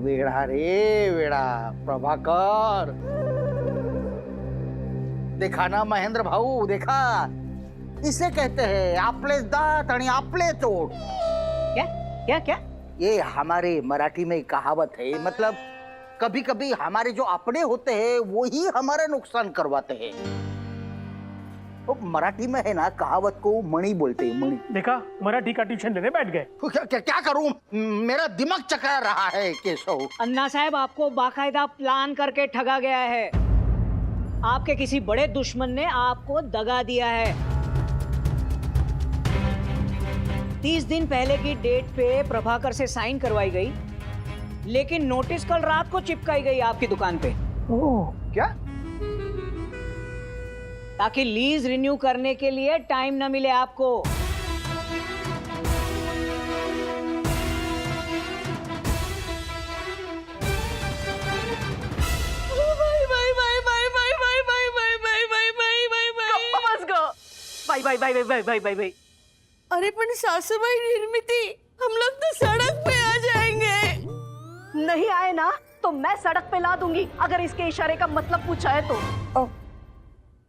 वेड़ा रे वेड़ा प्रभाकर, देखा ना महेंद्र भाऊ, देखा, इसे कहते हैं आपले दात आणि आपले तोड। क्या क्या क्या? ये हमारे मराठी में कहावत है, मतलब कभी कभी हमारे जो अपने होते हैं वो ही हमारा नुकसान करवाते हैं। तो मराठी में है ना, कहावत को मणि बोलते हैं, मणि। देखा, मराठी का ट्यूशन लेने बैठ गए। तो क्या करूं, मेरा दिमाग चकरा रहा है केशव। अन्ना साहब, आपको बाकायदा प्लान करके ठगा गया है। आपके किसी बड़े दुश्मन ने आपको दगा दिया है। 30 दिन पहले की डेट पे प्रभाकर से साइन करवाई गई, लेकिन नोटिस कल रात को चिपकाई गई आपकी दुकान पे। ओह, क्या? ताकि लीज रिन्यू करने के लिए टाइम न मिले आपको। भाई। अरे पण सासूबाई निर्मिती, हम लोग तो सड़क पे आ जाएंगे। नहीं आए ना तो मैं सड़क पे ला दूंगी, अगर इसके इशारे का मतलब पूछा है तो।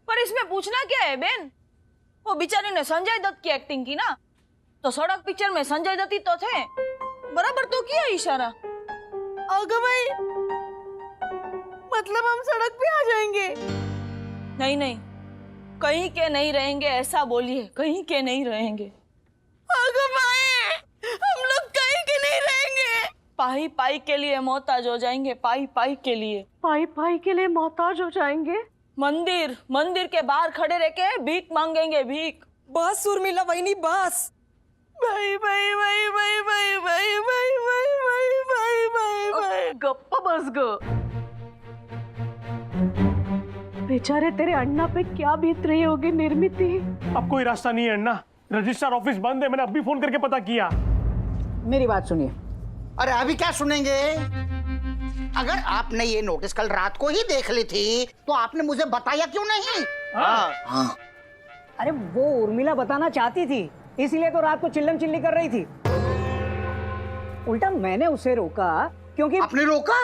पर इसमें पूछना क्या है बेन? वो बेचारी ने संजय दत्त की एक्टिंग की ना, तो सड़क पिक्चर में संजय दत्त ही तो थे, बराबर तो किया इशारा। अगर भाई मतलब हम सड़क पे आ जाएंगे? नहीं नहीं, कहीं के नहीं रहेंगे, ऐसा बोलिए, कहीं के नहीं रहेंगे। अगर भाई हम लोग कहीं के नहीं रहेंगे, पाई पाई के लिए मोहताज हो जाएंगे, पाई पाई के लिए। पाई पाई के लिए मोहताज हो जाएंगे? मंदिर के बाहर खड़े रह के भीख मांगेंगे, भीख। बस उर्मिला बहनी, बस। भाई भाई भाई भाई भाई भाई भाई भाई भाई भाई भाई भाई गप्पा बस गो। बेचारे तेरे अण्णा पे क्या बीत रही होगी निर्मिती। अब कोई रास्ता नहीं है अन्ना, रजिस्ट्रार ऑफिस बंद है, मैंने अभी फोन करके पता किया। मेरी बात सुनिए। अरे अभी क्या सुनेंगे? अगर आपने ये नोटिस कल रात को ही देख ली थी तो आपने मुझे बताया क्यों नहीं? हाँ। अरे वो उर्मिला बताना चाहती थी, इसलिए तो रात को चिल्लम चिल्ली कर रही थी। उल्टा मैंने उसे रोका, क्योंकि आपने रोका?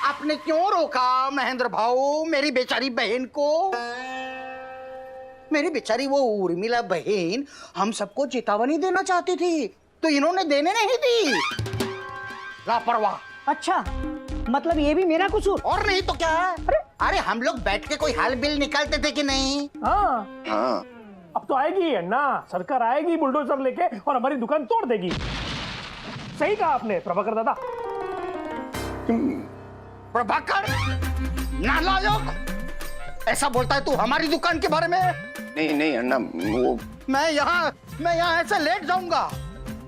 आपने क्यों रोका महेंद्र भाऊ मेरी बेचारी बहन को? मेरी बेचारी वो उर्मिला बहन हम सबको चेतावनी देना चाहती थी, तो इन्होंने देने नहीं दी। लापरवाह। अच्छा, मतलब ये भी मेरा कसूर? और नहीं तो क्या? अरे हम लोग बैठ के कोई हाल बिल निकालते थे कि नहीं? हाँ। अब तो आएगी अन्ना, सरकार आएगी बुलडोजर लेके और हमारी दुकान तोड़ देगी। सही कहा आपने प्रभाकर दादा। प्रभाकर नालायक, ऐसा बोलता है तू हमारी दुकान के बारे में? नहीं अन्ना, वो मैं यहाँ ऐसे लेट जाऊंगा?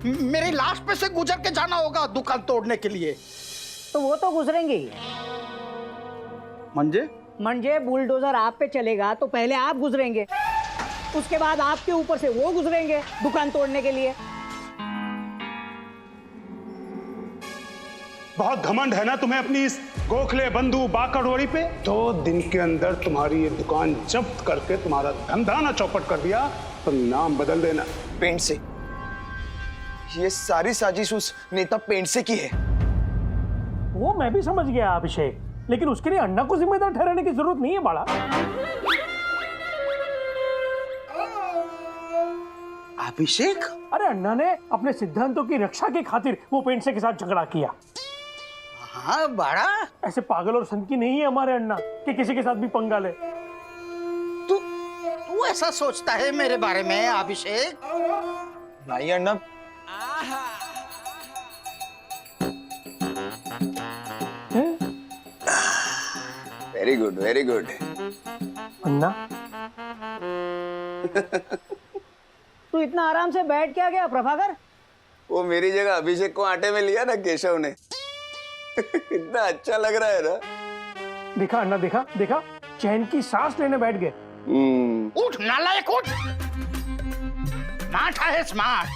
मेरी लाश पे से गुजर के जाना होगा दुकान तोड़ने के लिए। तो वो तो गुजरेंगे ही। मंजे बुलडोजर आप पे चलेगा तो पहले आप गुजरेंगे, उसके बाद आपके ऊपर से वो गुजरेंगे दुकान तोड़ने के लिए। बहुत घमंड है ना तुम्हें अपनी इस गोखले बंधु बाकड़ोड़ी पे। 2 दिन के अंदर तुम्हारी ये दुकान जब्त करके तुम्हारा धंधा ना चौपट कर दिया तो नाम बदल देना। पेंट से, ये सारी साजिश उस नेता पेंट से की है। वो मैं भी समझ गया अभिषेक, लेकिन उसके लिए अन्ना को जिम्मेदार ठहराने की जरूरत नहीं है बाड़ा। अभिषेक? अरे अन्ना ने अपने सिद्धांतों की रक्षा की खातिर वो पेंट से के साथ झगड़ा किया। हाँ बाड़ा, ऐसे पागल और संत की नहीं है हमारे अन्ना कि किसी के साथ भी पंगा ले। तू ऐसा सोचता है मेरे बारे में अभिषेक? नहीं अन्ना, वेरी गुड वेरी गुड। अन्ना तू इतना आराम से बैठ क्या गया प्रभाकर? वो मेरी जगह अभिषेक को आटे में लिया ना केशव ने। इतना अच्छा लग रहा है ना। देखा अन्ना, देखा चैन की सांस लेने बैठ गए। उठ नालायक उठ। स्मार्ट है स्मार्ट,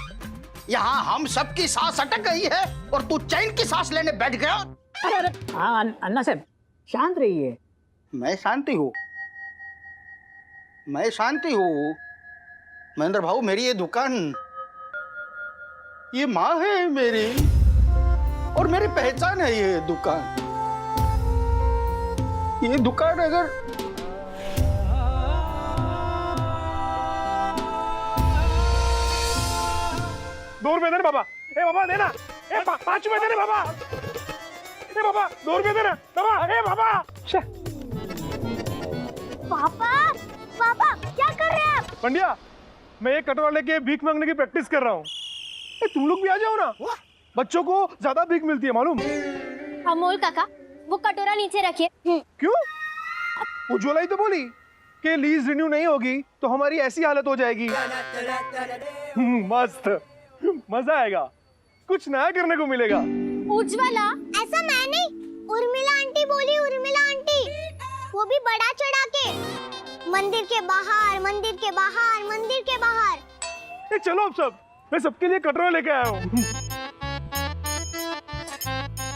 यहाँ हम सबकी सांस अटक गई है और तू चैन की सांस लेने बैठ गया। अरे हाँ अन्ना साहब, शांत रहिए। मैं शांति हूँ महेंद्र भाऊ, मेरी ये दुकान, ये माँ है मेरी। और मेरी पहचान है ये दुकान। ये दुकान अगर ₹2 देना बाबा। ए बाबा देना। ए 5 रुपए देना बाबा। ए बाबा ₹2 देना बाबा। ए बाबा। पापा पापा क्या कर रहे हैं आप? पंड्या, मैं एक कटोरा लेके भीख मांगने की प्रैक्टिस कर रहा हूँ। तुम लोग भी आ जाओ ना, बच्चों को ज्यादा भीख मिलती है मालूम। अमोल काका वो कटोरा नीचे रखिए। क्यों? उज्ज्वला ही तो बोली कि लीज रिन्यू नहीं होगी तो हमारी ऐसी हालत हो जाएगी। मस्त, मजा आएगा, कुछ नया करने को मिलेगा। उज्ज्वला ऐसा मैं नहीं, उर्मिला आंटी बोली, उर्मिला आंटी, वो भी बड़ा चढ़ा के, मंदिर के बाहर, मंदिर के बाहर, मंदिर के बाहर। चलो अब सब, मैं सबके लिए कटोरा लेके आया हूँ।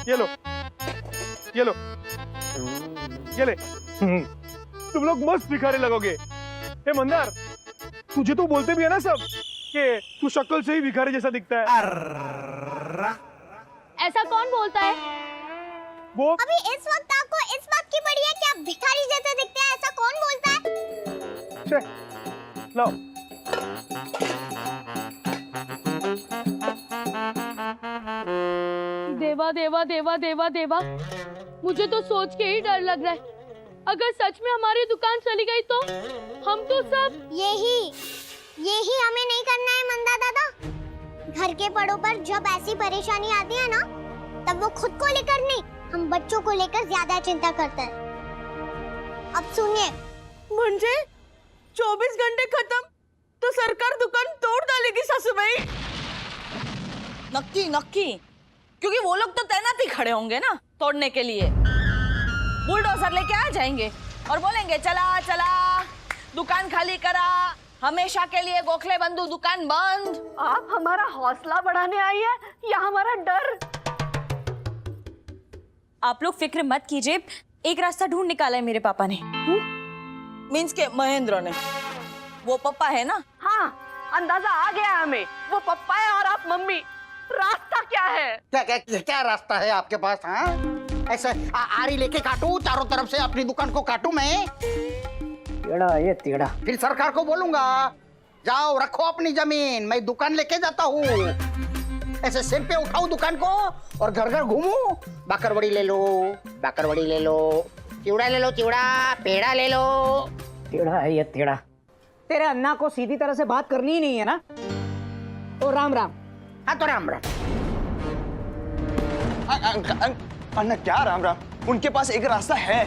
ये लो, ये लो, ये ले। तुम लोग मस्त भिखारी लगोगे। ए मंदार, तुझे तो बोलते भी है ना सब कि तू शक्ल से ही भिखारी जैसा दिखता है। ऐसा कौन बोलता है? वो अभी इस वक्त आपको इस बात की पड़ी है कि आप भिखारी जैसे दिखते हैं, ऐसा कौन बोलता है? लाओ। देवा देवा देवा देवा देवा, मुझे तो सोच के ही डर लग रहा है। अगर सच में हमारी दुकान चली गई तो हम तो सब यही हमें नहीं करना है मंदा दादा। घर के बड़ों पर जब ऐसी परेशानी आती है ना, तब वो खुद को लेकर नहीं, हम बच्चों को लेकर ज्यादा चिंता करते हैं। अब सुनिए, म्हणजे 24 घंटे खत्म तो सरकार दुकान तोड़ डालेगी सासूबाई। नक्की नक्की, क्योंकि वो लोग तो तैनात ही खड़े होंगे ना तोड़ने के लिए। बुलडोजर लेके आ जाएंगे और बोलेंगे चला चला दुकान खाली करा, हमेशा के लिए गोखले बंधु दुकान बंद। आप हमारा हौसला बढ़ाने आई है या हमारा डर? आप लोग फिक्र मत कीजिए, एक रास्ता ढूंढ निकाला है मेरे पापा ने। मीन्स के महेंद्र ने, वो पप्पा है ना? हाँ, अंदाजा आ गया हमें, वो पप्पा है और आप मम्मी। रास्ता क्या है? क्या रास्ता है आपके पास? हाँ, ऐसे आरी लेके काटूं, चारों तरफ से अपनी दुकान को काटूं मैं? टेढ़ा ये टेढ़ा। फिर सरकार को बोलूंगा, जाओ रखो अपनी जमीन, मैं दुकान लेके जाता हूँ। ऐसे सिर पे उठाऊं दुकान को और घर घर घूमूं। बाकरवड़ी ले लो, बाकरवड़ी ले लो, चिवड़ा ले लो, चिवड़ा, पेड़ा ले लो। टेढ़ा है ये टेढ़ा। तेरे अन्ना को सीधी तरह से बात करनी ही नहीं है ना? तो राम राम। हाँ तो राम राम। अन्ना क्या राम राम, उनके पास एक रास्ता है।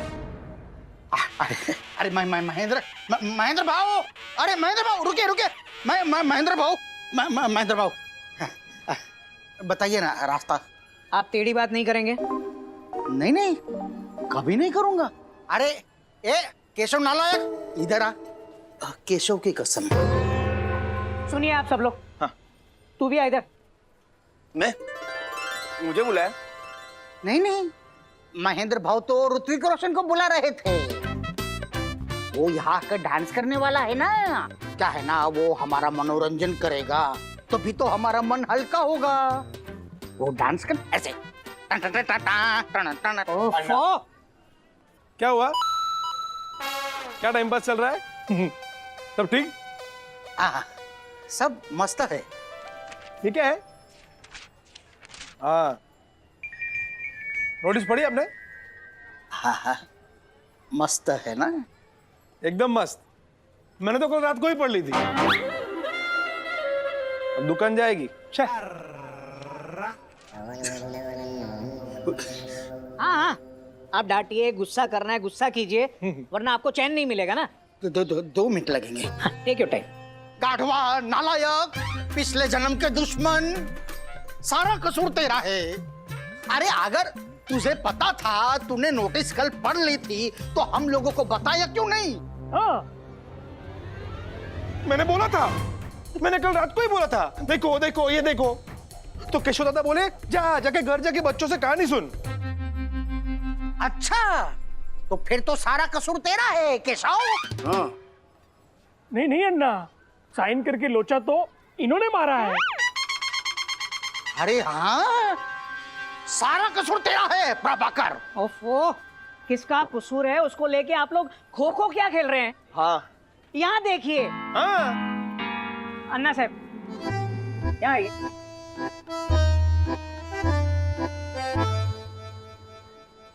अरे महेंद्र भाऊ, अरे महेंद्र भाऊ रुके रुके, महेंद्र भाऊ, महेंद्र भाऊ बताइए ना रास्ता। आप टेढ़ी बात नहीं करेंगे? नहीं नहीं, कभी नहीं करूंगा। अरे ए केशव नालायक, इधर आ। केशव की कसम। सुनिए आप सब लोग। हाँ। तू भी आ इधर। मैं? मुझे बुलाया? नहीं नहीं, महेंद्र भाऊ तो ऋत्विक रोशन को बुला रहे थे। वो यहाँ का डांस करने वाला है ना, क्या है ना, वो हमारा मनोरंजन करेगा, तभी तो हमारा मन हल्का होगा। वो डांस कर ऐसे। क्या हुआ? क्या टाइम पास चल रहा है? सब ठीक? सब मस्त है। ये क्या है? हाँ, नोटिस पढ़ी आपने? हाँ, मस्त है ना? एकदम मस्त। मैंने तो कल रात को ही पढ़ ली थी। अब दुकान जाएगी। हाँ, आप डांटिए, गुस्सा करना है गुस्सा कीजिए, वरना आपको चैन नहीं मिलेगा ना। 2 मिनट लगेंगे। Take your time. गाढ़वा, नालायक, पिछले जन्म के दुश्मन, सारा कसूर तेरा है। अरे अगर तुझे पता था, तूने नोटिस कल पढ़ ली थी, तो हम लोगों को बताया क्यों नहीं? हाँ, मैंने बोला था, मैंने कल रात को ही बोला था, देखो देखो ये देखो। तो केशव दादा बोले जाके घर जाके बच्चों से कहानी सुन। अच्छा, तो फिर तो सारा कसूर तेरा है केशव। हाँ। नहीं अन्ना, साइन करके लोचा तो इन्होंने मारा है। अरे हाँ, सारा कसूर तेरा है प्रभाकर। ओफो, किसका कसूर है? उसको लेके आप लोग खो खो क्या खेल रहे हैं? हाँ यहाँ देखिए हाँ अन्ना साहब, यहाँ आइए।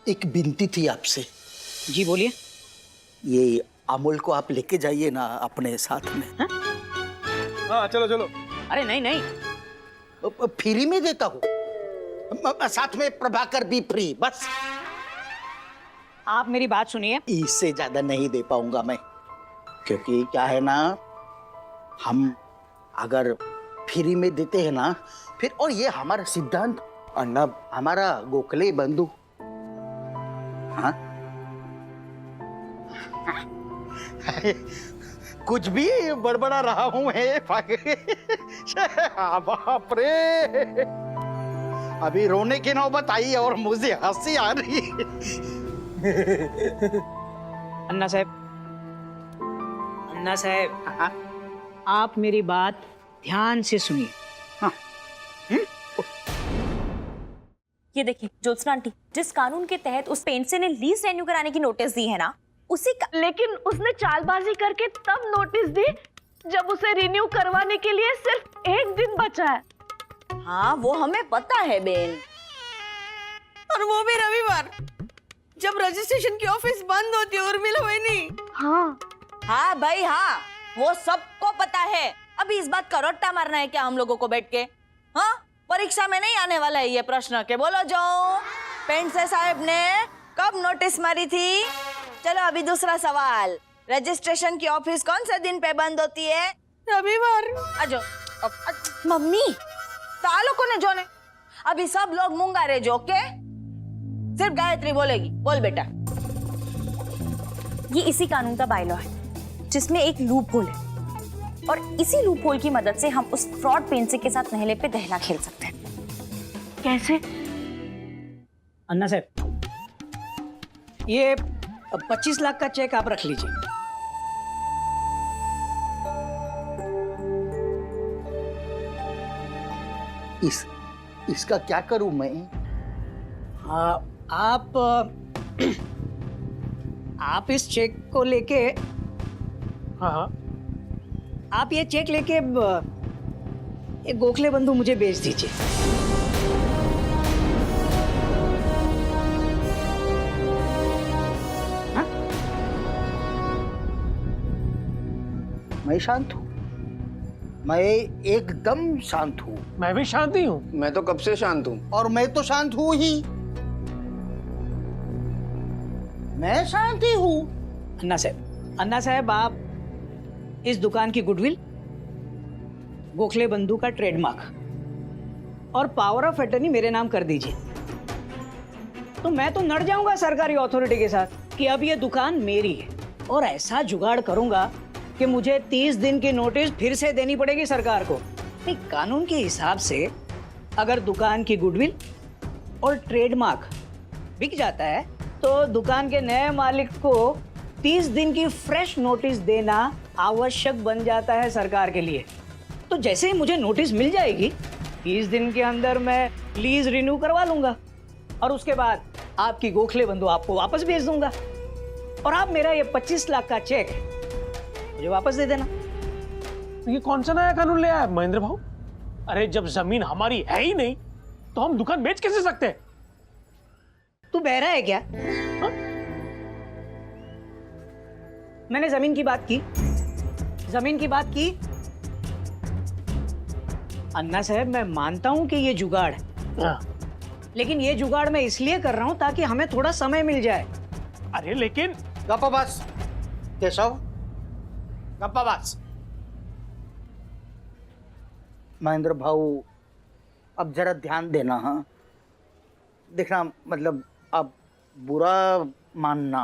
एक विनती थी आपसे। जी बोलिए। ये अमूल को आप लेके जाइए ना अपने साथ में। हाँ चलो चलो। अरे नहीं नहीं, फ्री में देता हूँ, साथ में प्रभाकर भी फ्री। बस आप मेरी बात सुनिए। इससे ज्यादा नहीं दे पाऊंगा मैं, क्योंकि क्या है ना, हम अगर फ्री में देते हैं ना फिर, और ये हमारा सिद्धांत अन्ना, हमारा गोखले बंधु। हाँ कुछ भी बड़बड़ा रहा हूं है। बाप रे, अभी रोने की नौबत आई और मुझे हंसी आ रही। अन्ना साहब, अन्ना साहब, आप मेरी बात ध्यान से सुनिए। हाँ। ये देखिए ज्योत्सना आंटी, जिस कानून के तहत उस पेंटर ने लीज रेन्यू कराने की नोटिस दी है ना, उसी का... लेकिन उसने चालबाजी करके तब नोटिस दी जब उसे रिन्यू करवाने के लिए सिर्फ 1 दिन बचा है। हाँ वो हमें पता है बेन, और वो भी रविवार, जब रजिस्ट्रेशन की ऑफिस बंद होती है उर्मिला बहनी। हाँ हाँ भाई हाँ, वो सबको पता है। अभी इस बात का रट्टा मारना है क्या हम लोगों को बैठ के? हाँ, परीक्षा में नहीं आने वाला है ये प्रश्न के। बोलो जो पेंटर साहब ने कब नोटिस मारी थी? चलो अभी दूसरा सवाल, रजिस्ट्रेशन की ऑफिस कौन से दिन पे बंद होती है? रविवार। आजो मम्मी तालो को ने जोने, अभी सब लोग मूंगा रहे जो के सिर्फ गायत्री बोलेगी। बोल बेटा। ये इसी कानून का बायलॉ है जिसमें एक लूप होल है, और इसी लूप होल की मदद से हम उस फ्रॉड पेंसिल के साथ नहले पे दहला खेल सकते हैं। कैसे? अन्ना साहब, ये 25 लाख का चेक आप रख लीजिए। इसका क्या करूं मैं? आप इस चेक को लेके, हाँ हाँ आप ये चेक लेके एक गोखले बंधु मुझे बेच दीजिए। हाँ? मैं शांत हूँ, मैं एकदम शांत हूँ। मैं भी शांत ही हूँ। मैं तो कब से शांत हूँ। और मैं तो शांत हूँ ही, मैं शांत ही हूँ। अन्ना साहब, आप इस दुकान की गुडविल, गोखले बंधु का ट्रेडमार्क और पावर ऑफ अटर्नी मेरे नाम कर दीजिए। तो मैं तो नड़ जाऊंगा सरकारी अथॉरिटी के साथ कि अब ये दुकान मेरी है, और ऐसा जुगाड़ करूंगा कि मुझे 30 दिन की नोटिस फिर से देनी पड़ेगी सरकार को। नहीं, कानून के हिसाब से अगर दुकान की गुडविल और ट्रेडमार्क बिक जाता है तो दुकान के नए मालिक को 30 दिन की फ्रेश नोटिस देना आवश्यक बन जाता है सरकार के लिए। तो जैसे ही मुझे नोटिस मिल जाएगी, 30 दिन के अंदर मैं लीज रिन्यू करवा लूंगा, और उसके बाद आपकी गोखले बंधु आपको वापस भेज दूंगा, और आप मेरा ये 25 लाख का चेक मुझे वापस दे देना। ये कौन सा नया कानून ले आया महेंद्र भाऊ? अरे जब जमीन हमारी है ही नहीं तो हम दुकान बेच कैसे सकते हैं? तू बहरा है क्या? हा? मैंने जमीन की बात की, जमीन की बात की। अन्ना साहब, मैं मानता हूं कि ये जुगाड़ है, लेकिन ये जुगाड़ मैं इसलिए कर रहा हूं ताकि हमें थोड़ा समय मिल जाए। अरे लेकिन गप्पा बस केशव, गप्पा बस। महेंद्र भाऊ, अब जरा ध्यान देना। हाँ, देखना, मतलब अब बुरा मानना।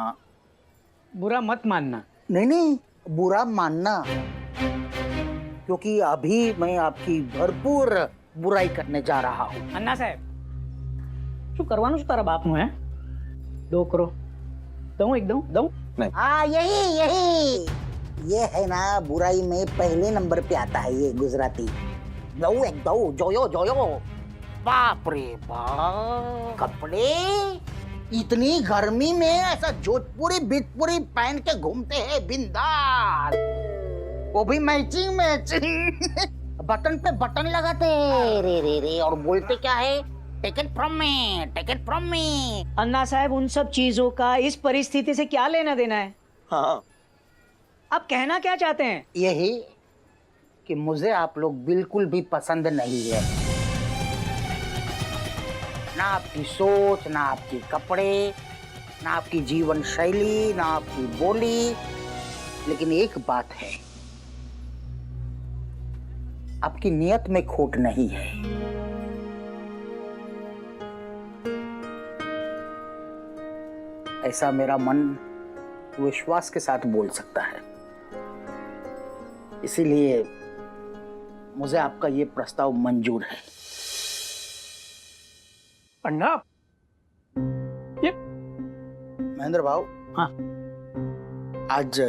बुरा मत मानना। नहीं नहीं, बुरा मानना, क्योंकि अभी मैं आपकी भरपूर बुराई करने जा रहा हूँ। अन्ना साहब, શું કરવાનું છે તારા બાપનું? હે, 2 કરોડ દઉં? एकदम દઉં? हाँ, यही ये है ना, बुराई में पहले नंबर पे आता है ये गुजराती। दो एक दो, जोयो जोयो। बाप रे बाप, कपड़े इतनी गर्मी में ऐसा जोधपुरी बिजपुरी पहन के घूमते हैं बिंदास, वो भी मैचिंग मैचिंग बटन पे बटन लगाते रे रे रे, और बोलते क्या है, take it from me, take it from me. Anna Sahab, उन सब चीजों का इस परिस्थिति से क्या लेना देना है? हाँ, आप कहना क्या चाहते हैं? यही कि मुझे आप लोग बिल्कुल भी पसंद नहीं है, ना आपकी सोच, ना आपके कपड़े, ना आपकी जीवन शैली, ना आपकी बोली। लेकिन एक बात है, आपकी नियत में खोट नहीं है। ऐसा मेरा मन विश्वास के साथ बोल सकता है। इसीलिए मुझे आपका ये प्रस्ताव मंजूर है। अन्ना, ये महेंद्र भाऊ, हाँ। आज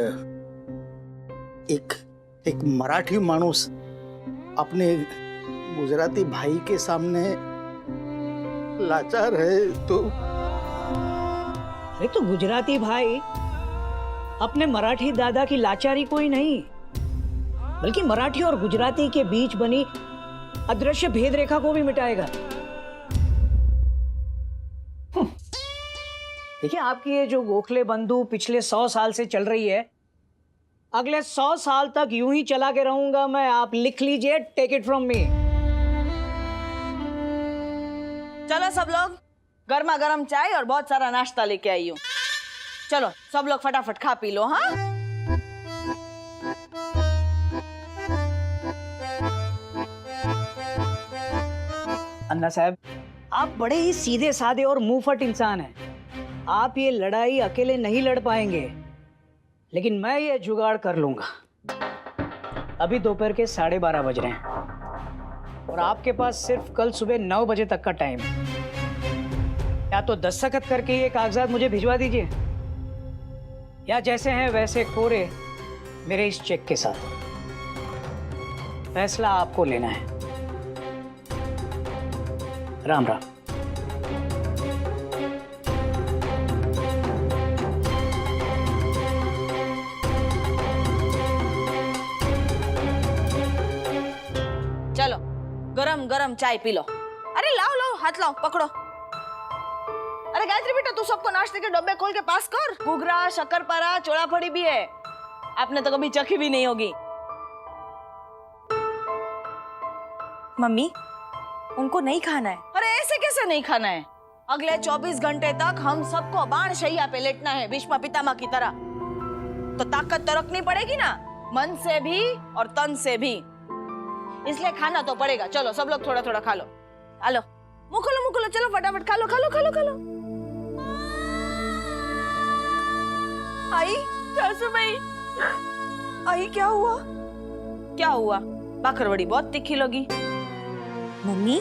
एक मराठी माणूस अपने गुजराती भाई के सामने लाचार है, तो अरे तो गुजराती भाई अपने मराठी दादा की लाचारी कोई नहीं, बल्कि मराठी और गुजराती के बीच बनी अदृश्य भेद रेखा को भी मिटाएगा। देखिए, आपकी ये जो गोखले बंधु पिछले 100 साल से चल रही है, अगले 100 साल तक यूं ही चला के रहूंगा मैं। आप लिख लीजिए, टेक इट फ्रॉम मी। चलो सब लोग, गर्मा गर्म चाय और बहुत सारा नाश्ता लेके आई हूँ। चलो सब लोग फटाफट खा पी लो। हाँ, अन्ना साहब, आप बड़े ही सीधे साधे और मुंहफट इंसान हैं। आप ये लड़ाई अकेले नहीं लड़ पाएंगे, लेकिन मैं ये जुगाड़ कर लूंगा। अभी दोपहर के 12:30 बज रहे हैं और आपके पास सिर्फ कल सुबह 9 बजे तक का टाइम है। या तो दस्तखत करके ये कागजात मुझे भिजवा दीजिए, या जैसे हैं वैसे कोरे मेरे इस चेक के साथ। फैसला आपको लेना है। राम राम। चलो गरम गरम चाय पी लो। अरे लाओ लाओ, हाथ लाओ, पकड़ो। अरे गायत्री बेटा, तू सबको नाश्ते के डब्बे खोल के पास कर। घुघरा, शक्करपारा, चोड़ाफड़ी भी है, आपने तो कभी चखी भी नहीं होगी। मम्मी, उनको नहीं खाना है। अरे ऐसे कैसे नहीं खाना है? अगले 24 घंटे तक हम सबको बाण शैया पे लेटना है, भीष्म पितामह की तरह। तो ताकत तो रखनी पड़ेगी ना, मन से भी और तन से भी। इसलिए खाना तो पड़ेगा। चलो सब लोग थोड़ा थोड़ा खा लो। आलो, मुँह खोलो, चलो फटाफट खा लो, खा लो, खा लो, खा लो। आई, सासू भाई, आई क्या हुआ? क्या हुआ? बाकरवड़ी बहुत तीखी लगी। मम्मी,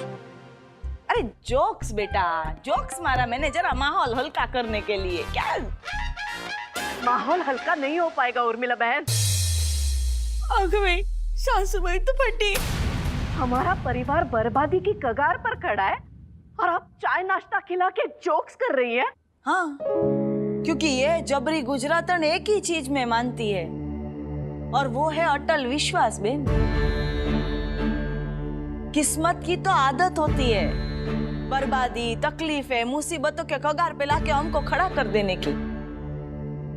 अरे जोक्स बेटा, जोक्स मारा मैंने जरा माहौल हल्का करने के लिए। क्या माहौल हल्का नहीं हो पाएगा उर्मिला बहन। भाई, सासू भाई तो फटी। हमारा परिवार बर्बादी की कगार पर खड़ा है और आप चाय नाश्ता खिला के जोक्स कर रही हैं। हाँ, क्योंकि ये जबरी गुजरातन एक ही चीज में मानती है, और वो है अटल विश्वास। बेन, किस्मत की तो आदत होती है बर्बादी, तकलीफें, मुसीबतों के कगार पे लाके हमको खड़ा कर देने की।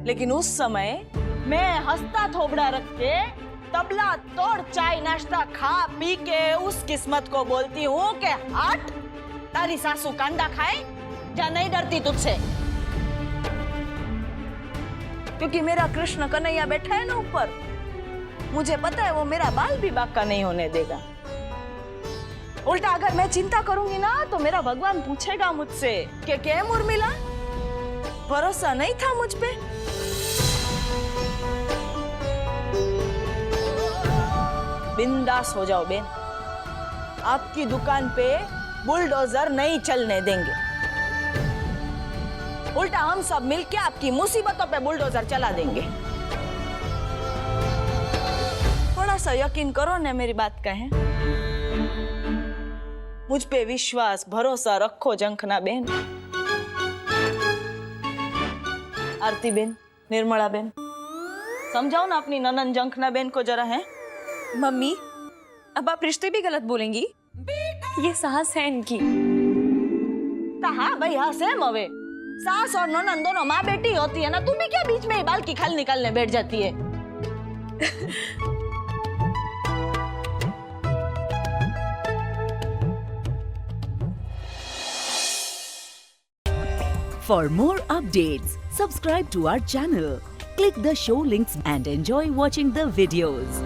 लेकिन उस समय मैं हंसता थोबड़ा रख के तबला तोड़ चाय नाश्ता खा पी के उस किस्मत को बोलती हूँ कि हट, तारी सासू कांदा खाए, जा, नहीं डरती तुझसे। क्योंकि मेरा कृष्ण कन्हैया बैठा है ना ऊपर, मुझे पता है वो मेरा बाल भी बाका नहीं होने देगा। उल्टा अगर मैं चिंता करूंगी ना, तो मेरा भगवान पूछेगा मुझसे कि क्या उर्मिला, भरोसा नहीं था मुझ पे? बिंदास हो जाओ बेन, आपकी दुकान पे बुलडोजर नहीं चलने देंगे। उल्टा हम सब मिलके आपकी मुसीबतों पे बुलडोजर चला देंगे। थोड़ा सा यकीन करो ना मेरी बात का है। मुझ पे विश्वास भरोसा रखो जंखना बेन। आरती बेन, निर्मला बेन, समझाओ ना अपनी ननन जंखना बेन को जरा है। मम्मी, अब आप रिश्ते भी गलत बोलेंगी। ये सास है इनकी। हाँ भाई, हाँ सेम हवे। सास और ननन दोनों माँ बेटी होती है ना, तुम भी क्या बीच में ही बाल की खाल निकालने बैठ जाती है। For more updates, subscribe to our channel, click the show links and enjoy watching the videos.